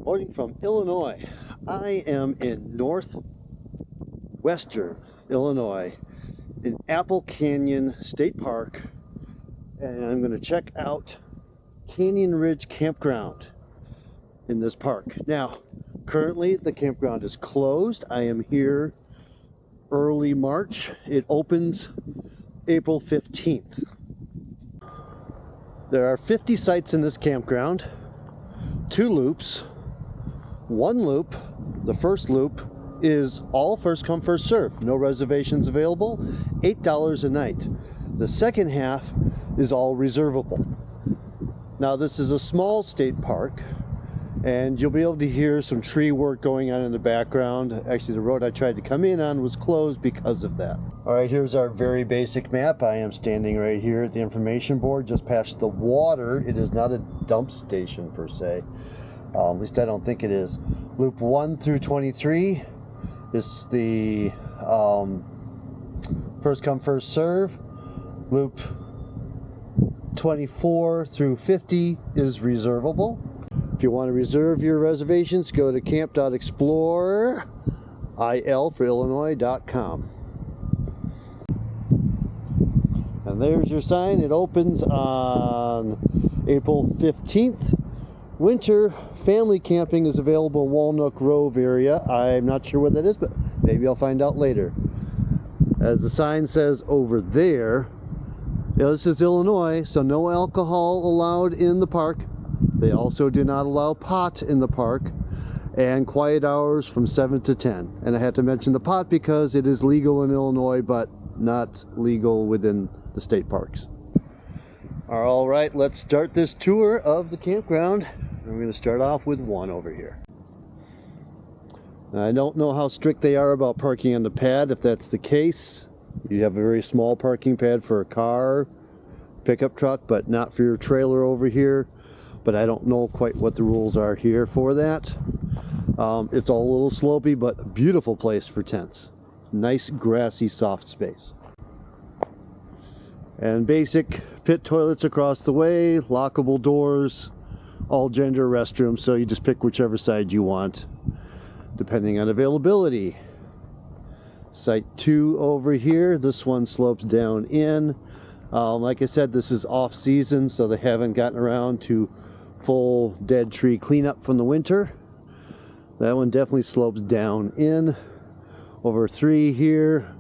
Reporting from Illinois. I am in northwestern Illinois in Apple Canyon State Park, and I'm going to check out Ridge Campground in this park. Now, currently the campground is closed. I am here early March. It opens April 15th. There are 50 sites in this campground, 2 loops. One loop, the first loop, is all first come first serve, no reservations available, $8 a night. The second half is all reservable. Now this is a small state park, and you'll be able to hear some tree work going on in the background. Actually, the road I tried to come in on was closed because of that. All right, here's our very basic map. I am standing right here at the information board just past the water. It is not a dump station per se. At least I don't think it is. Loop 1 through 23 is the first come first serve. Loop 24 through 50 is reservable. If you want to reserve your reservations, go to camp.exploreil.com. And there's your sign. It opens on April 15th. Winter family camping is available in Walnut Grove area. I'm not sure what that is, but maybe I'll find out later. As the sign says over there, this is Illinois, so no alcohol allowed in the park. They also do not allow pot in the park, and quiet hours from 7 to 10. And I had to mention the pot because it is legal in Illinois, but not legal within the state parks. All right, let's start this tour of the campground. I'm going to start off with one over here. I don't know how strict they are about parking on the pad. If that's the case, you have a very small parking pad for a car, pickup truck, but not for your trailer over here. But I don't know quite what the rules are here for that. It's all a little slopey, but a beautiful place for tents. Nice grassy soft space. And basic pit toilets across the way, lockable doors, all gender restrooms, so you just pick whichever side you want depending on availability. Site 2 over here, this one slopes down in. Like I said, this is off season, so they haven't gotten around to full dead tree cleanup from the winter. That one definitely slopes down in. Over 3 here,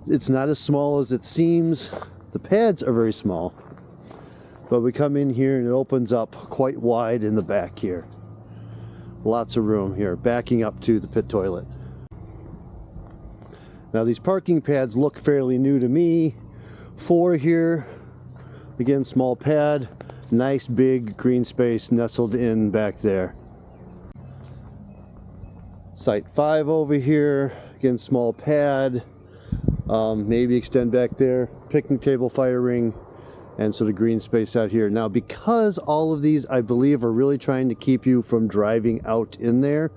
it's not as small as it seems. The pads are very small, but we come in here and it opens up quite wide in the back here. Lots of room here, backing up to the pit toilet. Now these parking pads look fairly new to me. 4 here, again small pad, nice big green space nestled in back there. Site 5 over here, again small pad, maybe extend back there, picnic table, fire ring, and so the green space out here. Now because all of these I believe are really trying to keep you from driving out in there,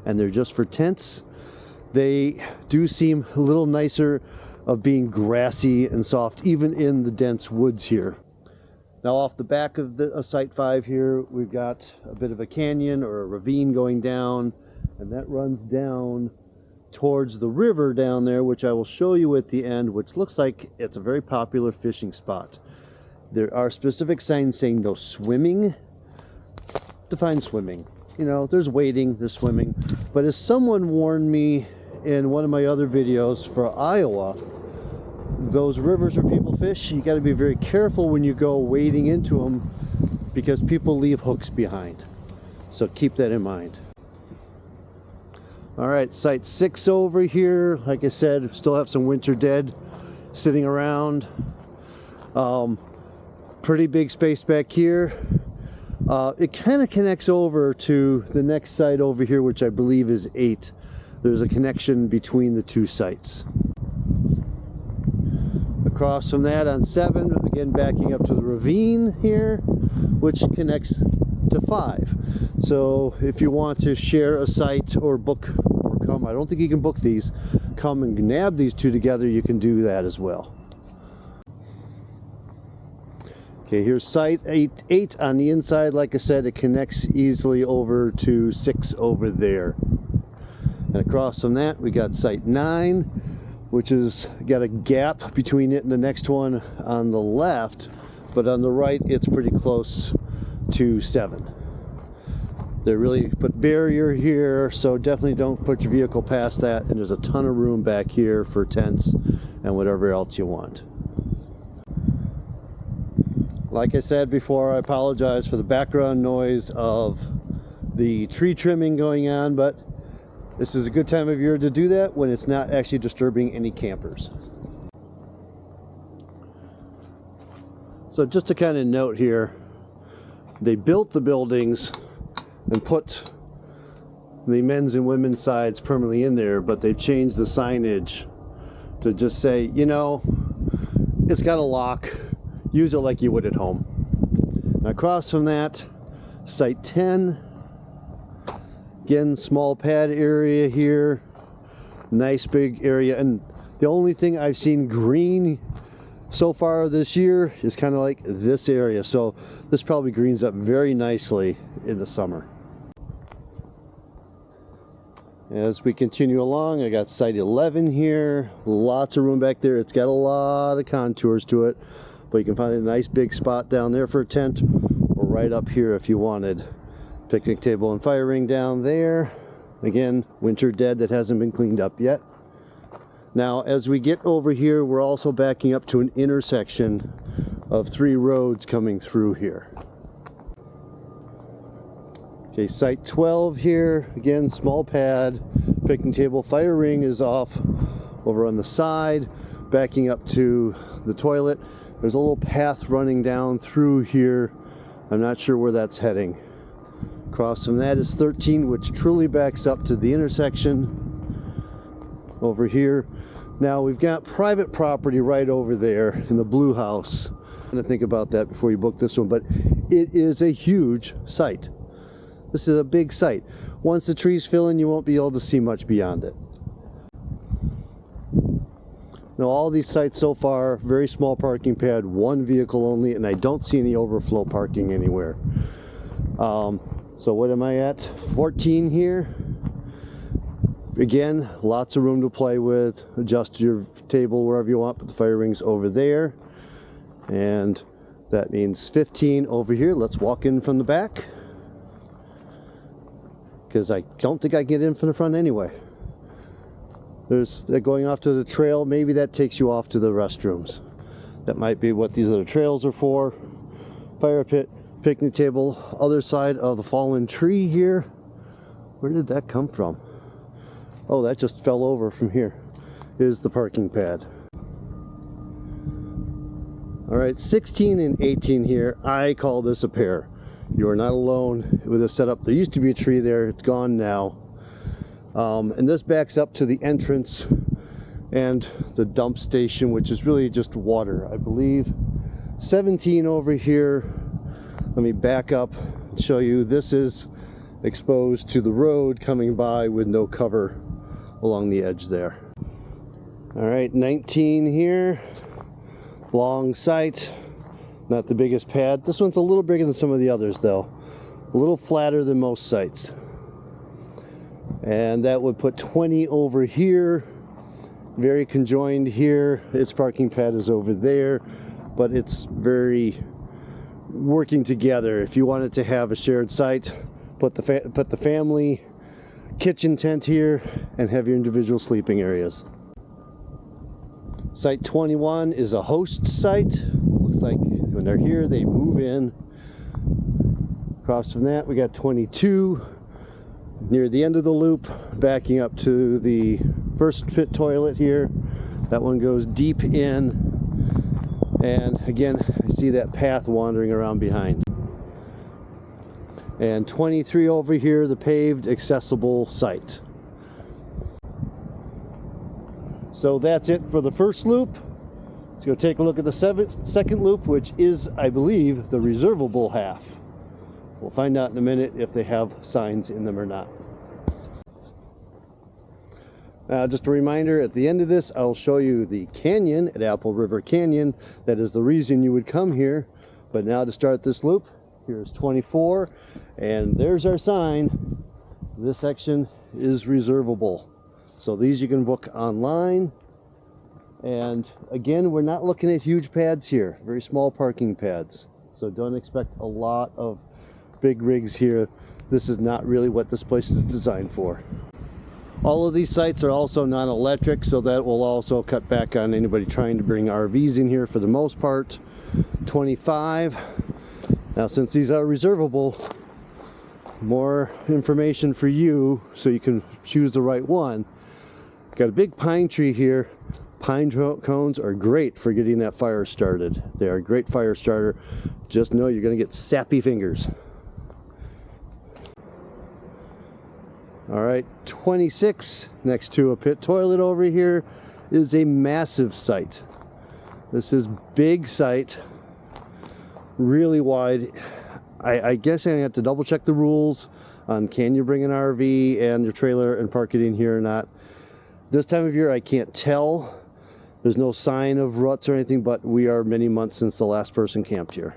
and they're just for tents, they do seem a little nicer of being grassy and soft even in the dense woods here. Now off the back of the Site 5 here, we've got a bit of a canyon or a ravine going down, and that runs down towards the river down there, which I will show you at the end, which looks like it's a very popular fishing spot. There are specific signs saying no swimming. Define swimming. You know, there's wading, there's swimming. But as someone warned me in one of my other videos for Iowa, those rivers where people fish, you got to be very careful when you go wading into them because people leave hooks behind. So keep that in mind. All right, Site 6 over here. Like I said, still have some winter dead sitting around. Pretty big space back here. It kind of connects over to the next site over here, which I believe is 8. There's a connection between the 2 sites. Across from that on 7, again backing up to the ravine here, which connects to 5. So if you want to share a site or book or come, I don't think you can book these, come and nab these 2 together, you can do that as well. Okay, here's site 8 on the inside. Like I said, it connects easily over to 6 over there. And across from that, we got site 9, which is got a gap between it and the next one on the left, but on the right, it's pretty close to 7. They really put barrier here, so definitely don't put your vehicle past that. And there's a ton of room back here for tents and whatever else you want. Like I said before, I apologize for the background noise of the tree trimming going on, but this is a good time of year to do that when it's not actually disturbing any campers. So just to kind of note here, they built the buildings and put the men's and women's sides permanently in there, but they've changed the signage to just say, you know, it's got a lock, use it like you would at home. Now across from that, site 10, again, small pad area here, nice big area, and the only thing I've seen green so far this year is kind of like this area, so this probably greens up very nicely in the summer. As we continue along, I got site 11 here, lots of room back there. It's got a lot of contours to it, but you can find a nice big spot down there for a tent, or right up here if you wanted. Picnic table and fire ring down there. Again, winter dead that hasn't been cleaned up yet. Now, as we get over here, we're also backing up to an intersection of 3 roads coming through here. Okay, site 12 here, again, small pad, picnic table, fire ring is off over on the side, backing up to the toilet. There's a little path running down through here. I'm not sure where that's heading. Across from that is 13, which truly backs up to the intersection over here. Now we've got private property right over there in the blue house. I'm gonna think about that before you book this one, but it is a huge site. This is a big site. Once the trees fill in, you won't be able to see much beyond it. Now all these sites so far, very small parking pad, 1 vehicle only, and I don't see any overflow parking anywhere. So what am I at? 14 here. Again, lots of room to play with. Adjust your table wherever you want, but the fire ring's over there. And that means 15 over here. Let's walk in from the back, because I don't think I get in from the front anyway. There's going off to the trail. Maybe that takes you off to the restrooms. That might be what these other trails are for. Fire pit, picnic table, other side of the fallen tree here. Where did that come from? Oh, that just fell over from here. Is the parking pad. All right, 16 and 18 here. I call this a pair. You are not alone with this setup. There used to be a tree there. It's gone now. And this backs up to the entrance and the dump station, which is really just water, I believe. 17 over here. Let me back up and show you. This is exposed to the road coming by with no cover along the edge there. All right, 19 here. Long site. Not the biggest pad. This one's a little bigger than some of the others though. A little flatter than most sites. And that would put 20 over here. Very conjoined here. Its parking pad is over there, but it's very working together. If you wanted to have a shared site, put the family kitchen tent here and have your individual sleeping areas. Site 21 is a host site. Looks like when they're here, they move in. Across from that, we got 22 near the end of the loop, backing up to the first pit toilet here. That one goes deep in, and again, I see that path wandering around behind. And 23 over here, the paved accessible site. So that's it for the first loop. Let's go take a look at the second loop, which is, I believe, the reservable half. We'll find out in a minute if they have signs in them or not. Just a reminder, at the end of this, I'll show you the canyon at Apple River Canyon. That is the reason you would come here But now to start this loop, here's 24, and there's our sign. This section is reservable. So these you can book online. And again, we're not looking at huge pads here, very small parking pads. So don't expect a lot of big rigs here. This is not really what this place is designed for. All of these sites are also non-electric, so that will also cut back on anybody trying to bring RVs in here for the most part. 25. Now, since these are reservable, more information for you so you can choose the right one. Got a big pine tree here. Pine cones are great for getting that fire started. They are a great fire starter. Just know you're going to get sappy fingers. All right, 26, next to a pit toilet over here, is a massive site. This is big site, really wide. I guess I'm gonna have to double check the rules on can you bring an RV and your trailer and park it in here or not. This time of year I can't tell. There's no sign of ruts or anything, but we are many months since the last person camped here.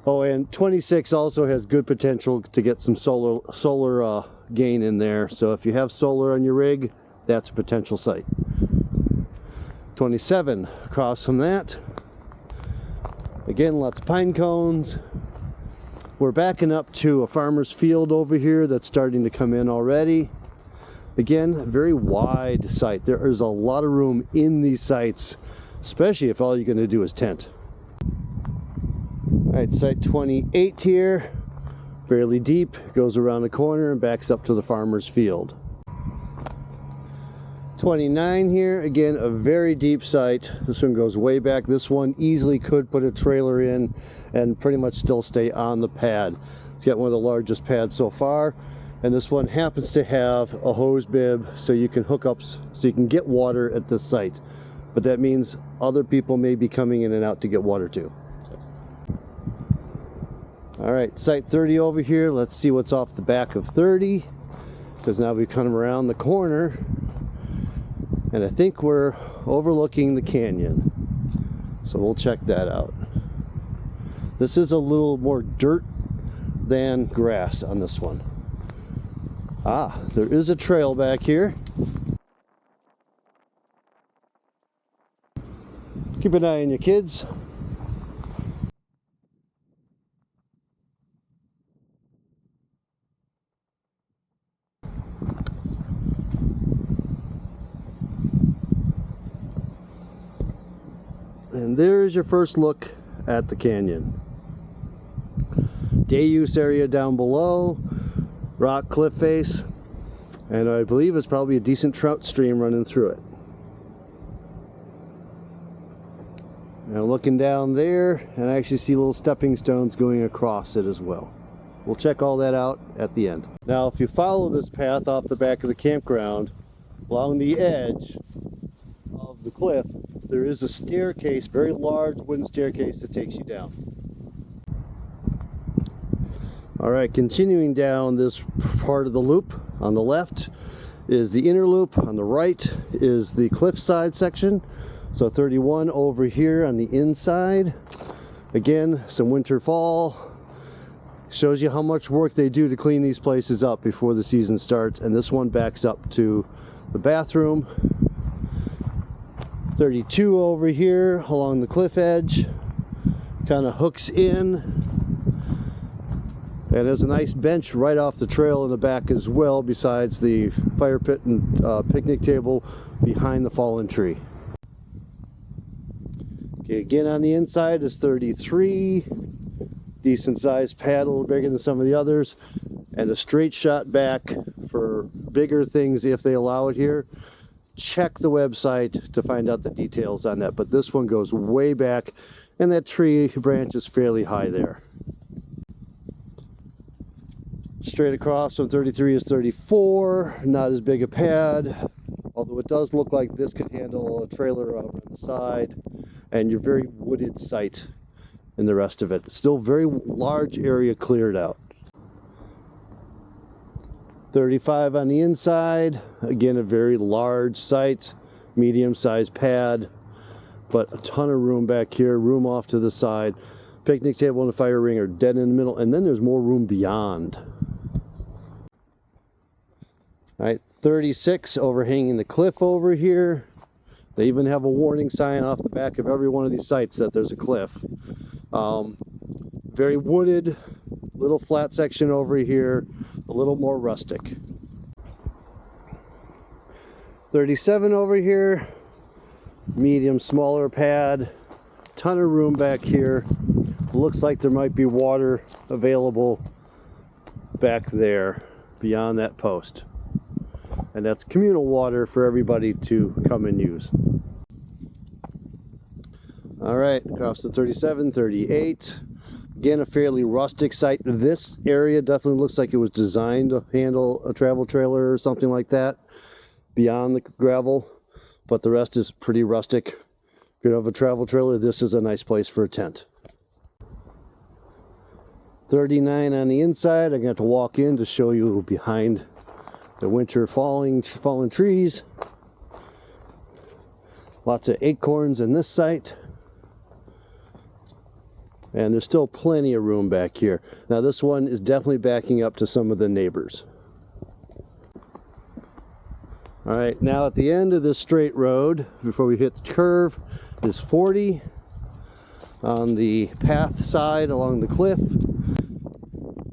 Oh, and 26 also has good potential to get some solar gain in there. So if you have solar on your rig, that's a potential site. 27 across from that. Again, lots of pine cones. We're backing up to a farmer's field over here that's starting to come in already. Again, a very wide site. There is a lot of room in these sites, especially if all you're going to do is tent. All right, site 28 here, fairly deep, goes around the corner and backs up to the farmer's field. 29 here, again, a very deep site. This one goes way back. This one easily could put a trailer in and pretty much still stay on the pad. It's got one of the largest pads so far, and this one happens to have a hose bib so you can hook up, so you can get water at this site. But that means other people may be coming in and out to get water too. All right, site 30 over here. Let's see what's off the back of 30, because now we've come around the corner and I think we're overlooking the canyon. So we'll check that out. This is a little more dirt than grass on this one. Ah, there is a trail back here. Keep an eye on your kids. And there's your first look at the canyon. Day use area down below, rock cliff face, and I believe it's probably a decent trout stream running through it. Now looking down there, and I actually see little stepping stones going across it as well. We'll check all that out at the end. Now if you follow this path off the back of the campground, along the edge of the cliff, there is a staircase, very large wooden staircase that takes you down. All right, continuing down this part of the loop, on the left is the inner loop, on the right is the cliffside section. So 31 over here on the inside. Again, some winter fall. Shows you how much work they do to clean these places up before the season starts. And this one backs up to the bathroom. 32 over here along the cliff edge, kind of hooks in, and there's a nice bench right off the trail in the back as well, besides the fire pit and picnic table behind the fallen tree. Okay, again on the inside is 33, decent sized pad, a little bigger than some of the others, and a straight shot back for bigger things if they allow it here. Check the website to find out the details on that, but this one goes way back and that tree branch is fairly high there. Straight across from 33 is 34, not as big a pad, although it does look like this could handle a trailer up on the side, and your very wooded site in the rest of it. Still very large area cleared out. 35 on the inside, again a very large site, medium-sized pad, but a ton of room back here, room off to the side. Picnic table and a fire ring are dead in the middle, and then there's more room beyond. All right, 36 overhanging the cliff over here. They even have a warning sign off the back of every one of these sites that there's a cliff. Very wooded, little flat section over here, a little more rustic. 37 over here, medium, smaller pad, ton of room back here. Looks like there might be water available back there beyond that post. And that's communal water for everybody to come and use. All right, across to 37, 38. Again, a fairly rustic site. This area definitely looks like it was designed to handle a travel trailer or something like that beyond the gravel, but the rest is pretty rustic. If you have a travel trailer, this is a nice place for a tent. 39 on the inside. I'm going to have to walk in to show you behind the winter fallen trees. Lots of acorns in this site. And there's still plenty of room back here. Now this one is definitely backing up to some of the neighbors. All right, now at the end of this straight road, before we hit the curve, is 40 on the path side along the cliff.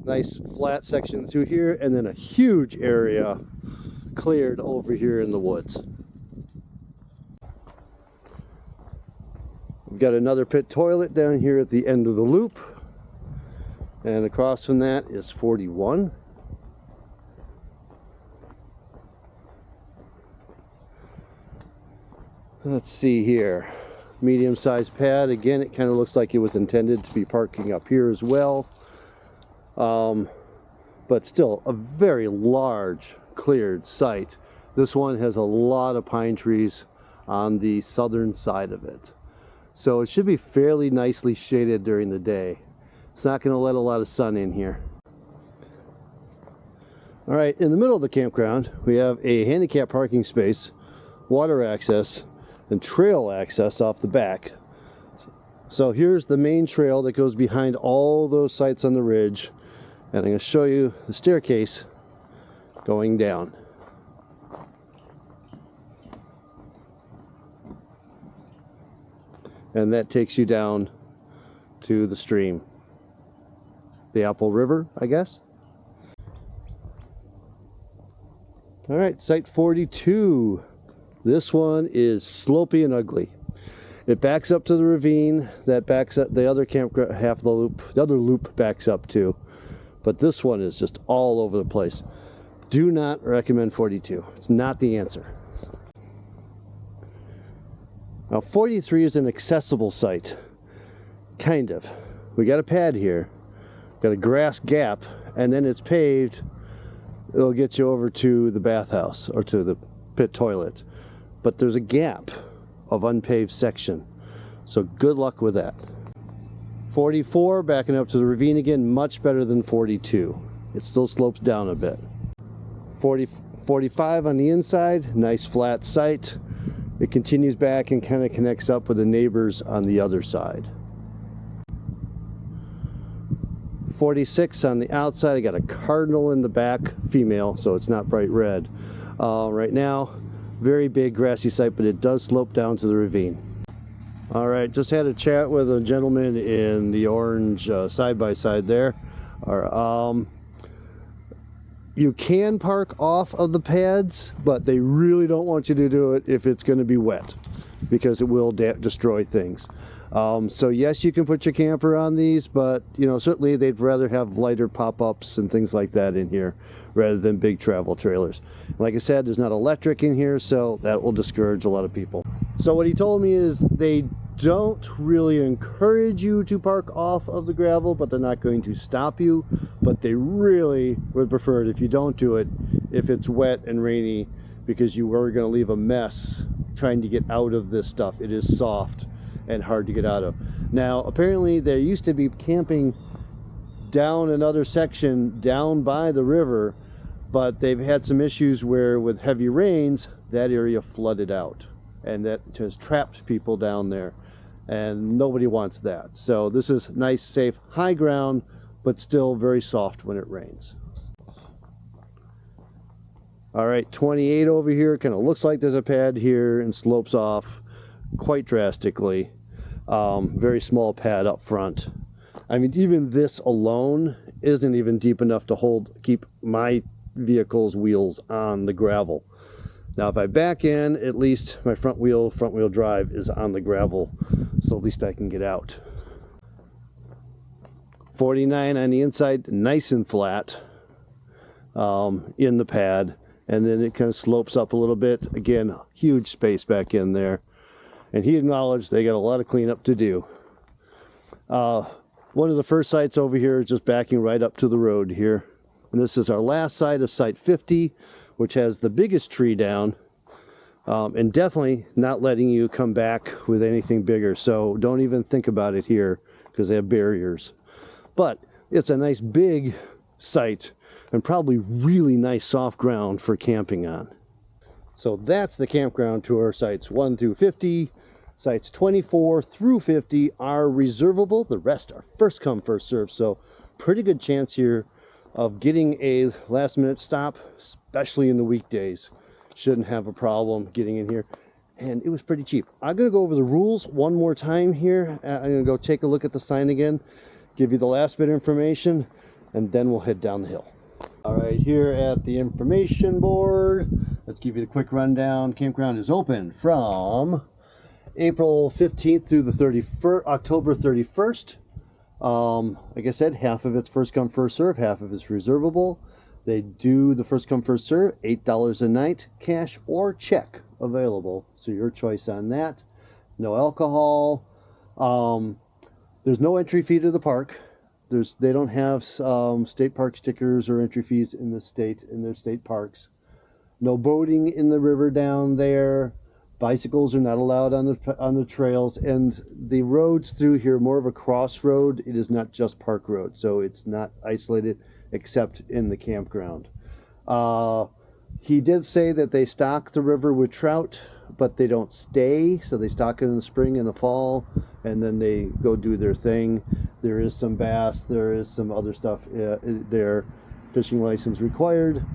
Nice flat section through here, and then a huge area cleared over here in the woods. We've got another pit toilet down here at the end of the loop, and across from that is 41. Let's see here, medium-sized pad. Again, it kind of looks like it was intended to be parking up here as well, but still a very large cleared site. This one has a lot of pine trees on the southern side of it. So it should be fairly nicely shaded during the day. It's not going to let a lot of sun in here. All right, in the middle of the campground, we have a handicap parking space, water access, and trail access off the back. So here's the main trail that goes behind all those sites on the ridge. And I'm going to show you the staircase going down. And that takes you down to the stream. The Apple River, I guess. All right, site 42. This one is slopey and ugly. It backs up to the ravine that backs up the other campground, half of the loop. The other loop backs up too. But this one is just all over the place. Do not recommend 42. It's not the answer. Now 43 is an accessible site, kind of. We got a pad here, got a grass gap, and then it's paved. It'll get you over to the bathhouse or to the pit toilet. But there's a gap of unpaved section, so good luck with that. 44, backing up to the ravine again, much better than 42. It still slopes down a bit. 45 on the inside, nice flat site. It continues back and kind of connects up with the neighbors on the other side. 46 on the outside, I got a cardinal in the back, female, so it's not bright red. Right now, very big grassy site, but it does slope down to the ravine. All right, just had a chat with a gentleman in the orange side-by-side there. You can park off of the pads, but they really don't want you to do it if it's going to be wet, because it will destroy things. So yes, you can put your camper on these, but you know, certainly they'd rather have lighter pop-ups and things like that in here rather than big travel trailers. Like I said, there's not electric in here, so that will discourage a lot of people. So what he told me is they don't really encourage you to park off of the gravel, but they're not going to stop you. But they really would prefer it if you don't do it if it's wet and rainy, because you are going to leave a mess trying to get out of this stuff. It is soft and hard to get out of. Now, apparently there used to be camping down another section down by the river, but they've had some issues where with heavy rains, that area flooded out. and that has trapped people down there, and nobody wants that. So this is nice, safe, high ground, but still very soft when it rains. All right, 28 over here. Kind of looks like there's a pad here and slopes off quite drastically. Very small pad up front. I mean, even this alone isn't even deep enough to keep my vehicle's wheels on the gravel. Now, if I back in, at least my front wheel drive is on the gravel, so at least I can get out. 49 on the inside, nice and flat in the pad. And then it kind of slopes up a little bit. Again, huge space back in there. And he acknowledged they got a lot of cleanup to do. One of the first sites over here is just backing right up to the road here. And this is our last site of Site 50, which has the biggest tree down. And definitely not letting you come back with anything bigger. So don't even think about it here because they have barriers. But it's a nice big site and probably really nice soft ground for camping on. So that's the campground tour. Sites 1 through 50. Sites 24 through 50 are reservable. The rest are first come, first serve. So pretty good chance here of getting a last minute stop, especially in the weekdays. Shouldn't have a problem getting in here. And it was pretty cheap. I'm going to go over the rules one more time here. I'm going to go take a look at the sign again, give you the last bit of information, and then we'll head down the hill. All right, here at the information board, let's give you the quick rundown. Campground is open from April 15th through the 31st, October 31st. Like I said, half of it's first come, first serve, half of it's reservable. They do the first come, first serve, $8 a night, cash or check available. So your choice on that. No alcohol. There's no entry fee to the park. They don't have state park stickers or entry fees in their state parks. No boating in the river down there. Bicycles are not allowed on the trails, and the roads through here are more of a crossroad. It is not just park road, so it's not isolated except in the campground. He did say that they stock the river with trout, but they don't stay, so they stock it in the spring and the fall, and then they go do their thing. There is some bass, there is some other stuff there, fishing license required.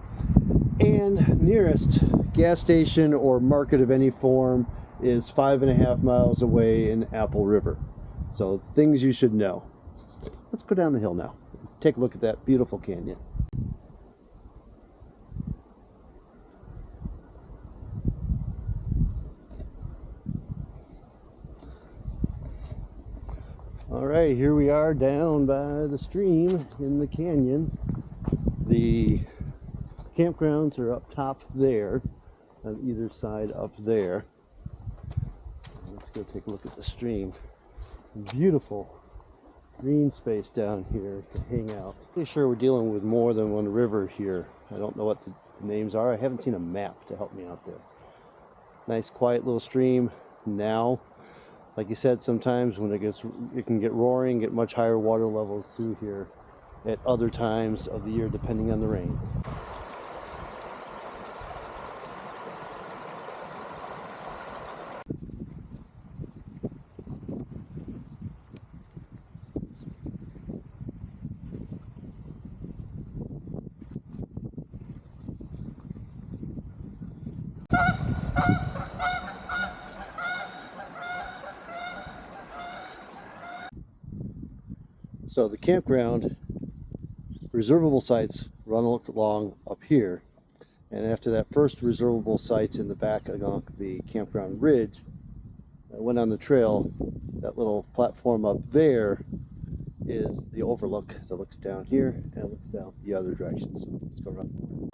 And nearest gas station or market of any form is 5.5 miles away in Apple River. So things you should know. Let's go down the hill now. Take a look at that beautiful canyon. All right, here we are down by the stream in the canyon. The campgrounds are up top there, on either side up there. Let's go take a look at the stream. Beautiful green space down here to hang out. Pretty sure we're dealing with more than one river here. I don't know what the names are. I haven't seen a map to help me out there. Nice quiet little stream now. Like you said, sometimes when it can get roaring, get much higher water levels through here at other times of the year, depending on the rain. So the campground reservable sites run along up here, and after that first reservable site's in the back along the campground ridge, I went on the trail. That little platform up there is the overlook that looks down here and looks down the other direction. So let's go run.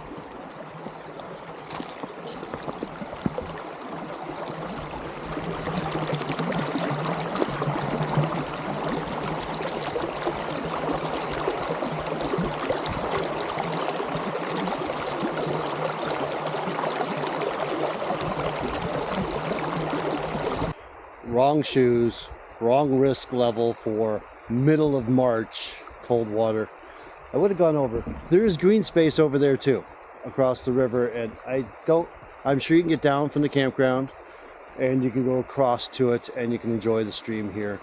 Wrong shoes, wrong risk level for middle of March, cold water. I would have gone over. There is green space over there too, across the river, and I'm sure you can get down from the campground and you can go across to it and you can enjoy the stream here.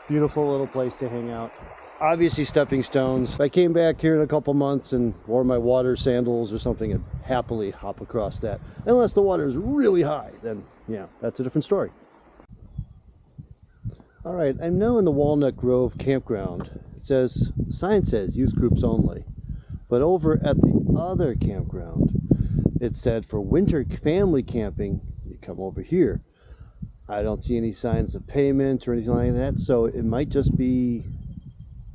Beautiful little place to hang out. Obviously stepping stones. If I came back here in a couple months and wore my water sandals or something, I'd happily hop across that. Unless the water is really high, then yeah, that's a different story. All right, I'm now in the Walnut Grove Campground. The sign says youth groups only. But over at the other campground, it said for winter family camping, you come over here. I don't see any signs of payment or anything like that, so it might just be,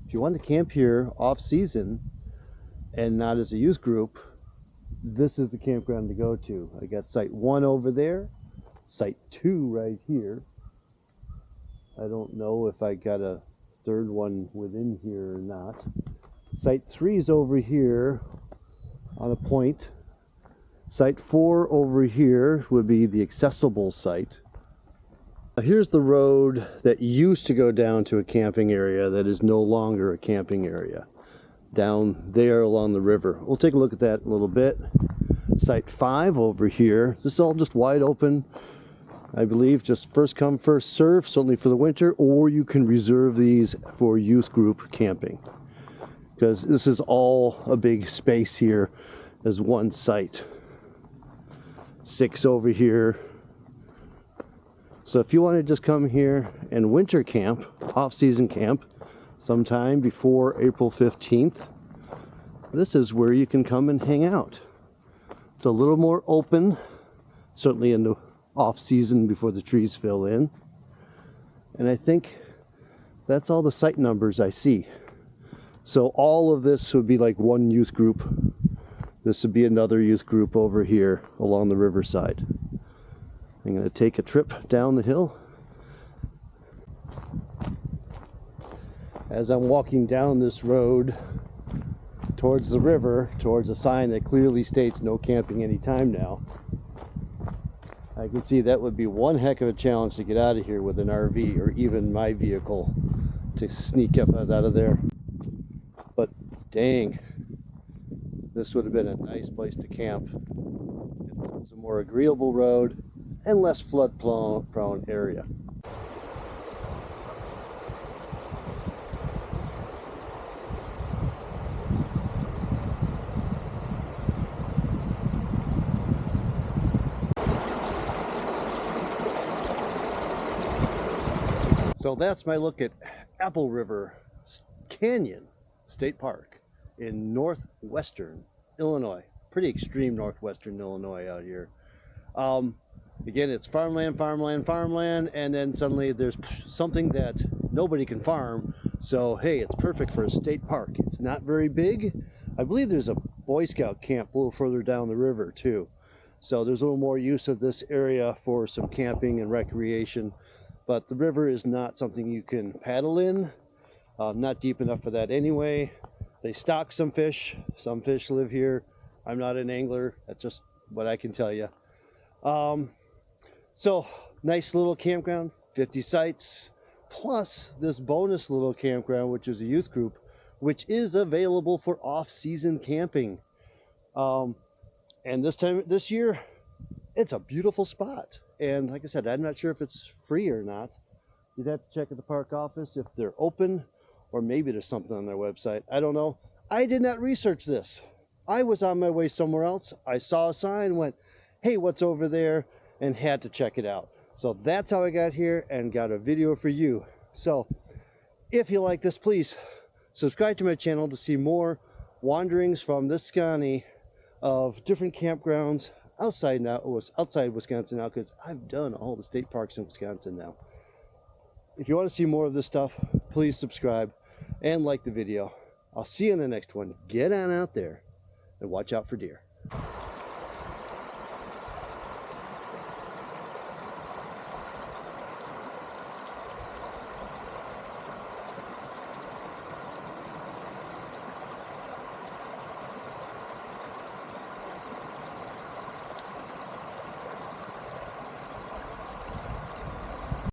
if you want to camp here off season and not as a youth group, this is the campground to go to. I got site 1 over there, site 2 right here. I don't know if I got a third one within here or not. Site 3 is over here on a point. Site 4 over here would be the accessible site. Here's the road that used to go down to a camping area that is no longer a camping area. Down there along the river. We'll take a look at that in a little bit. Site 5 over here. This is all just wide open. I believe just first come, first serve, certainly for the winter, or you can reserve these for youth group camping. Because this is all a big space here as one site. 6 over here. So if you want to just come here and winter camp, off-season camp, sometime before April 15th, this is where you can come and hang out. It's a little more open, certainly in the off-season before the trees fill in. And I think that's all the site numbers I see. So all of this would be like one youth group. This would be another youth group over here along the riverside. I'm going to take a trip down the hill. As I'm walking down this road towards the river, towards a sign that clearly states no camping anytime now, I can see that would be one heck of a challenge to get out of here with an RV or even my vehicle to sneak up out of there. But dang, this would have been a nice place to camp if it was a more agreeable road and less flood prone area. So that's my look at Apple River Canyon State Park in northwestern Illinois. Pretty extreme northwestern Illinois out here. Again, it's farmland, farmland, farmland, and then suddenly there's something that nobody can farm. So, hey, it's perfect for a state park. It's not very big. I believe there's a Boy Scout camp a little further down the river, too. So there's a little more use of this area for some camping and recreation. But the river is not something you can paddle in. Not deep enough for that anyway. They stock some fish. Some fish live here. I'm not an angler. That's just what I can tell you. So, nice little campground, 50 sites, plus this bonus little campground, which is a youth group, which is available for off-season camping. And this year, it's a beautiful spot. And like I said, I'm not sure if it's free or not. You'd have to check at the park office if they're open, or maybe there's something on their website. I don't know. I did not research this. I was on my way somewhere else. I saw a sign, went, hey, what's over there? And had to check it out. So that's how I got here and got a video for you. So if you like this, please subscribe to my channel to see more wanderings from this county of different campgrounds outside Wisconsin now, because I've done all the state parks in Wisconsin now. If you want to see more of this stuff, please subscribe and like the video. I'll see you in the next one. Get on out there and watch out for deer.